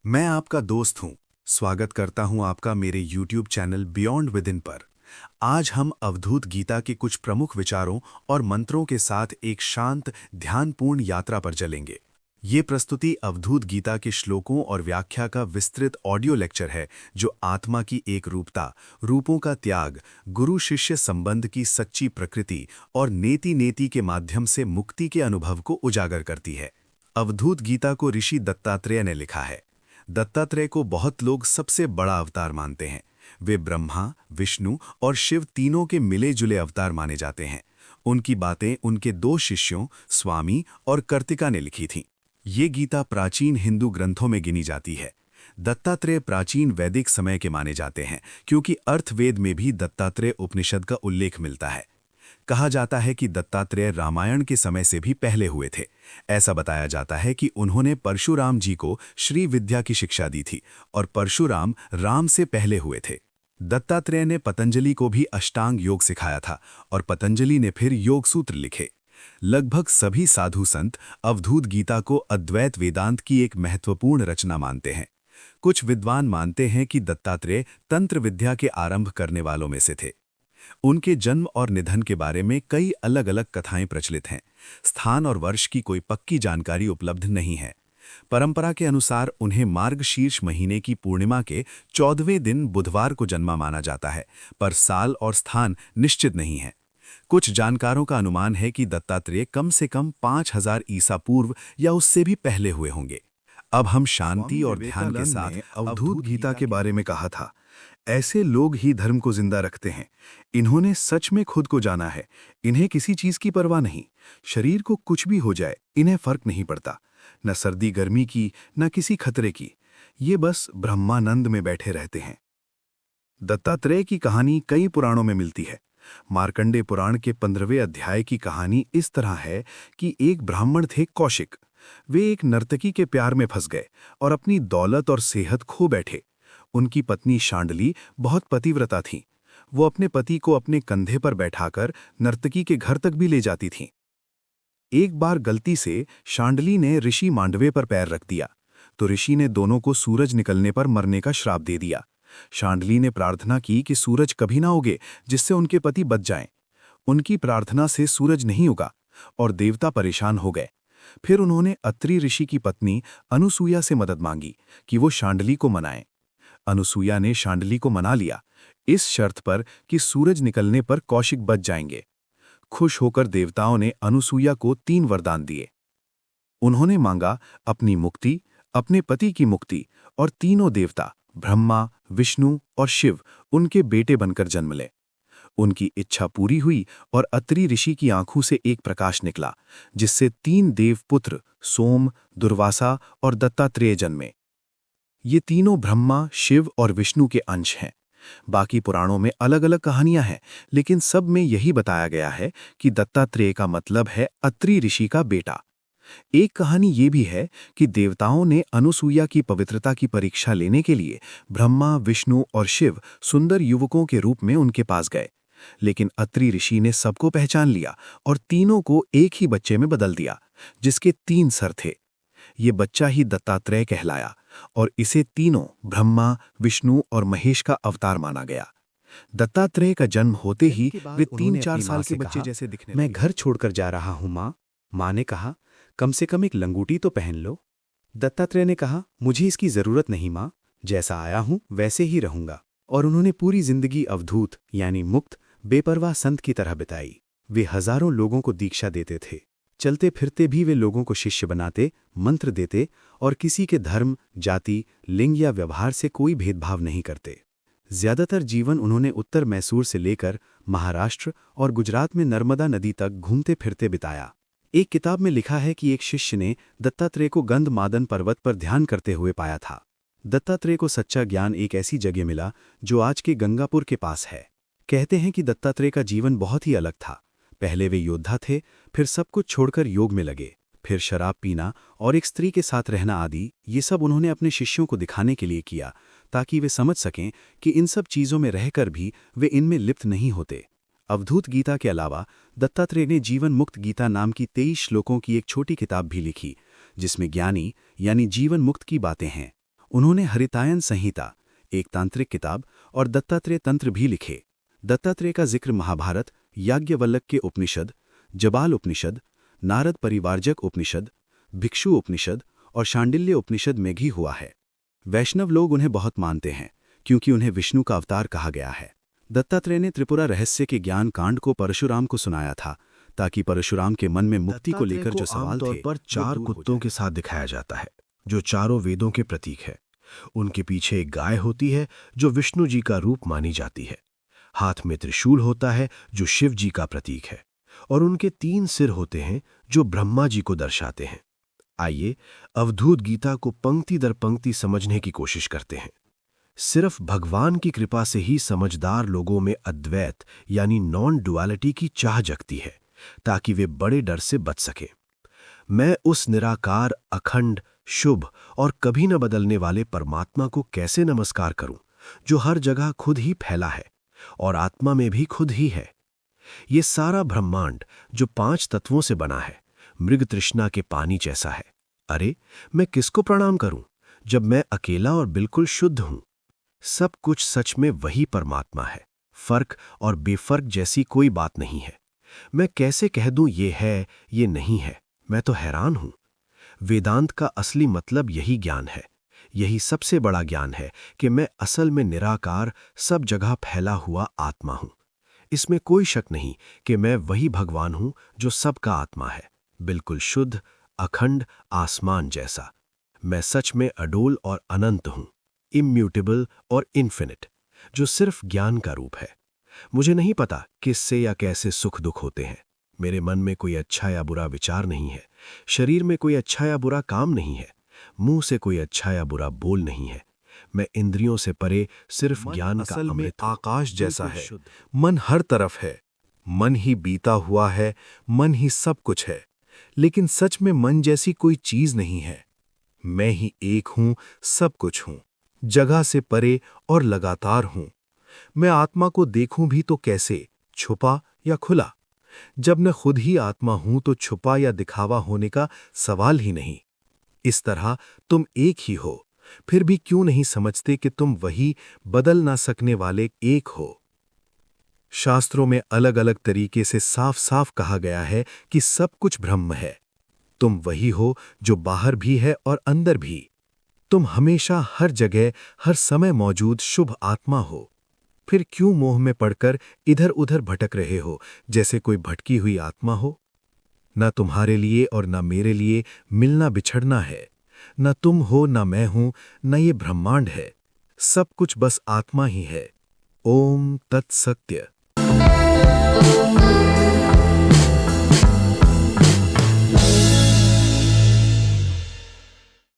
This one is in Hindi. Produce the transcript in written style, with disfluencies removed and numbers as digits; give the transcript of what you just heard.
मैं आपका दोस्त हूं। स्वागत करता हूं आपका मेरे YouTube चैनल बियॉन्ड विदिन पर। आज हम अवधूत गीता के कुछ प्रमुख विचारों और मंत्रों के साथ एक शांत, ध्यानपूर्ण यात्रा पर चलेंगे। ये प्रस्तुति अवधूत गीता के श्लोकों और व्याख्या का विस्तृत ऑडियो लेक्चर है, जो आत्मा की एक रूपता, रूपों का त्याग, गुरु शिष्य संबंध की सच्ची प्रकृति और नेति नेति के माध्यम से मुक्ति के अनुभव को उजागर करती है। अवधूत गीता को ऋषि दत्तात्रेय ने लिखा है। दत्तात्रेय को बहुत लोग सबसे बड़ा अवतार मानते हैं। वे ब्रह्मा, विष्णु और शिव तीनों के मिले जुले अवतार माने जाते हैं। उनकी बातें उनके दो शिष्यों स्वामी और कर्तिका ने लिखी थीं। ये गीता प्राचीन हिंदू ग्रंथों में गिनी जाती है। दत्तात्रेय प्राचीन वैदिक समय के माने जाते हैं, क्योंकि अर्थवेद में भी दत्तात्रेय उपनिषद का उल्लेख मिलता है। कहा जाता है कि दत्तात्रेय रामायण के समय से भी पहले हुए थे। ऐसा बताया जाता है कि उन्होंने परशुराम जी को श्री विद्या की शिक्षा दी थी और परशुराम राम से पहले हुए थे। दत्तात्रेय ने पतंजलि को भी अष्टांग योग सिखाया था और पतंजलि ने फिर योग सूत्र लिखे। लगभग सभी साधु संत अवधूत गीता को अद्वैत वेदांत की एक महत्वपूर्ण रचना मानते हैं। कुछ विद्वान मानते हैं कि दत्तात्रेय तंत्र विद्या के आरंभ करने वालों में से थे। उनके जन्म और निधन के बारे में कई अलग अलग कथाएं प्रचलित हैं। स्थान और वर्ष की कोई पक्की जानकारी उपलब्ध नहीं है। परंपरा के अनुसार उन्हें मार्गशीर्ष महीने की पूर्णिमा के 14वें दिन बुधवार को जन्मा माना जाता है, पर साल और स्थान निश्चित नहीं है। कुछ जानकारों का अनुमान है कि दत्तात्रेय कम से कम 5000 ईसा पूर्व या उससे भी पहले हुए होंगे। अब हम शांति और ध्यान के साथ अवधूत गीता के बारे में कहा था, ऐसे लोग ही धर्म को जिंदा रखते हैं। इन्होंने सच में खुद को जाना है। इन्हें किसी चीज की परवाह नहीं। शरीर को कुछ भी हो जाए, इन्हें फर्क नहीं पड़ता, न सर्दी गर्मी की, न किसी खतरे की। ये बस ब्रह्मानंद में बैठे रहते हैं। दत्तात्रेय की कहानी कई पुराणों में मिलती है। मार्कंडेय पुराण के 15वें अध्याय की कहानी इस तरह है कि एक ब्राह्मण थे कौशिक। वे एक नर्तकी के प्यार में फंस गए और अपनी दौलत और सेहत खो बैठे। उनकी पत्नी शांडली बहुत पतिव्रता थी। वो अपने पति को अपने कंधे पर बैठाकर नर्तकी के घर तक भी ले जाती थीं। एक बार गलती से शांडली ने ऋषि मांडवे पर पैर रख दिया, तो ऋषि ने दोनों को सूरज निकलने पर मरने का श्राप दे दिया। शांडली ने प्रार्थना की कि सूरज कभी ना उगे, जिससे उनके पति बच जाएं। उनकी प्रार्थना से सूरज नहीं उगा और देवता परेशान हो गए। फिर उन्होंने अत्रि ऋषि की पत्नी अनुसूया से मदद मांगी कि वो शांडली को मनाएं। अनुसूया ने शांडली को मना लिया, इस शर्त पर कि सूरज निकलने पर कौशिक बच जाएंगे। खुश होकर देवताओं ने अनुसूया को 3 वरदान दिए। उन्होंने मांगा अपनी मुक्ति, अपने पति की मुक्ति और तीनों देवता ब्रह्मा, विष्णु और शिव उनके बेटे बनकर जन्म लें। उनकी इच्छा पूरी हुई और अत्रि ऋषि की आंखों से एक प्रकाश निकला, जिससे 3 देवपुत्र सोम, दुर्वासा और दत्तात्रेय जन्मे। ये तीनों ब्रह्मा, शिव और विष्णु के अंश हैं। बाकी पुराणों में अलग अलग कहानियां हैं, लेकिन सब में यही बताया गया है कि दत्तात्रेय का मतलब है अत्रि ऋषि का बेटा। एक कहानी ये भी है कि देवताओं ने अनुसूया की पवित्रता की परीक्षा लेने के लिए ब्रह्मा, विष्णु और शिव सुंदर युवकों के रूप में उनके पास गए, लेकिन अत्रि ऋषि ने सबको पहचान लिया और तीनों को एक ही बच्चे में बदल दिया, जिसके 3 सर थे। ये बच्चा ही दत्तात्रेय कहलाया और इसे तीनों ब्रह्मा, विष्णु और महेश का अवतार माना गया। दत्तात्रेय का जन्म होते ही वे 3-4 साल के बच्चे जैसे दिखने लगे। मैं घर छोड़कर जा रहा हूं माँ। माँ ने कहा, कम से कम एक लंगूटी तो पहन लो। दत्तात्रेय ने कहा, मुझे इसकी जरूरत नहीं माँ, जैसा आया हूं वैसे ही रहूंगा। और उन्होंने पूरी जिंदगी अवधूत यानी मुक्त, बेपरवाह संत की तरह बिताई। वे हजारों लोगों को दीक्षा देते थे। चलते फिरते भी वे लोगों को शिष्य बनाते, मंत्र देते और किसी के धर्म, जाति, लिंग या व्यवहार से कोई भेदभाव नहीं करते। ज्यादातर जीवन उन्होंने उत्तर मैसूर से लेकर महाराष्ट्र और गुजरात में नर्मदा नदी तक घूमते फिरते बिताया। एक किताब में लिखा है कि एक शिष्य ने दत्तात्रेय को गंधमादन पर्वत पर ध्यान करते हुए पाया था। दत्तात्रेय को सच्चा ज्ञान एक ऐसी जगह मिला जो आज के गंगापुर के पास है। कहते हैं कि दत्तात्रेय का जीवन बहुत ही अलग था। पहले वे योद्धा थे, फिर सब कुछ छोड़कर योग में लगे, फिर शराब पीना और एक स्त्री के साथ रहना आदि, ये सब उन्होंने अपने शिष्यों को दिखाने के लिए किया, ताकि वे समझ सकें कि इन सब चीज़ों में रहकर भी वे इनमें लिप्त नहीं होते। अवधूत गीता के अलावा दत्तात्रेय ने जीवन मुक्त गीता नाम की 23 श्लोकों की एक छोटी किताब भी लिखी, जिसमें ज्ञानी यानी जीवन मुक्त की बातें हैं। उन्होंने हरितायन संहिता, एक तांत्रिक किताब, और दत्तात्रेय तंत्र भी लिखे। दत्तात्रेय का जिक्र महाभारत, याज्ञवल्क्य उपनिषद, जबाल उपनिषद, नारद परिवारजक उपनिषद, भिक्षु उपनिषद और शांडिल्य उपनिषद में भी हुआ है। वैष्णव लोग उन्हें बहुत मानते हैं क्योंकि उन्हें विष्णु का अवतार कहा गया है। दत्तात्रेय ने त्रिपुरा रहस्य के ज्ञान कांड को परशुराम को सुनाया था ताकि परशुराम के मन में मुक्ति को लेकर जो सवाल आमतौर थे पर 4 कुत्तों के साथ दिखाया जाता है जो चारों वेदों के प्रतीक है। उनके पीछे एक गाय होती है जो विष्णु जी का रूप मानी जाती है। हाथ में त्रिशूल होता है जो शिव जी का प्रतीक है और उनके 3 सिर होते हैं जो ब्रह्मा जी को दर्शाते हैं। आइए अवधूत गीता को पंक्ति दर पंक्ति समझने की कोशिश करते हैं। सिर्फ भगवान की कृपा से ही समझदार लोगों में अद्वैत यानी नॉन डुअलिटी की चाह जगती है ताकि वे बड़े डर से बच सके। मैं उस निराकार, अखंड, शुभ और कभी न बदलने वाले परमात्मा को कैसे नमस्कार करूं जो हर जगह खुद ही फैला है और आत्मा में भी खुद ही है। ये सारा ब्रह्मांड जो 5 तत्वों से बना है, मृग तृष्णा के पानी जैसा है। अरे मैं किसको प्रणाम करूं जब मैं अकेला और बिल्कुल शुद्ध हूं। सब कुछ सच में वही परमात्मा है। फर्क और बेफर्क जैसी कोई बात नहीं है। मैं कैसे कह दूं ये है, ये नहीं है। मैं तो हैरान हूं। वेदांत का असली मतलब यही ज्ञान है। यही सबसे बड़ा ज्ञान है कि मैं असल में निराकार, सब जगह फैला हुआ आत्मा हूं। इसमें कोई शक नहीं कि मैं वही भगवान हूं जो सबका आत्मा है, बिल्कुल शुद्ध, अखंड, आसमान जैसा। मैं सच में अडोल और अनंत हूं, इम्यूटेबल और इन्फिनिट, जो सिर्फ ज्ञान का रूप है। मुझे नहीं पता किससे या कैसे सुख दुख होते हैं। मेरे मन में कोई अच्छा या बुरा विचार नहीं है। शरीर में कोई अच्छा या बुरा काम नहीं है। मुंह से कोई अच्छा या बुरा बोल नहीं है। मैं इंद्रियों से परे सिर्फ ज्ञान का असल में अमृत हूं, आकाश जैसा बिल्कुल है। शुद्ध। मन हर तरफ है। मन ही बीता हुआ है, मन ही सब कुछ है। लेकिन सच में मन जैसी कोई चीज नहीं है। मैं ही एक हूं, सब कुछ हूं, जगह से परे और लगातार हूं। मैं आत्मा को देखूं भी तो कैसे, छुपा या खुला? जब मैं खुद ही आत्मा हूं तो छुपा या दिखावा होने का सवाल ही नहीं। इस तरह तुम एक ही हो, फिर भी क्यों नहीं समझते कि तुम वही बदल ना सकने वाले एक हो? शास्त्रों में अलग अलग तरीके से साफ साफ कहा गया है कि सब कुछ ब्रह्म है। तुम वही हो जो बाहर भी है और अंदर भी। तुम हमेशा, हर जगह, हर समय मौजूद शुभ आत्मा हो। फिर क्यों मोह में पड़कर इधर उधर भटक रहे हो जैसे कोई भटकी हुई आत्मा हो? न तुम्हारे लिए और न मेरे लिए मिलना बिछड़ना है। न तुम हो, न मैं हूं, न ये ब्रह्मांड है। सब कुछ बस आत्मा ही है। ओम तत्सत्य।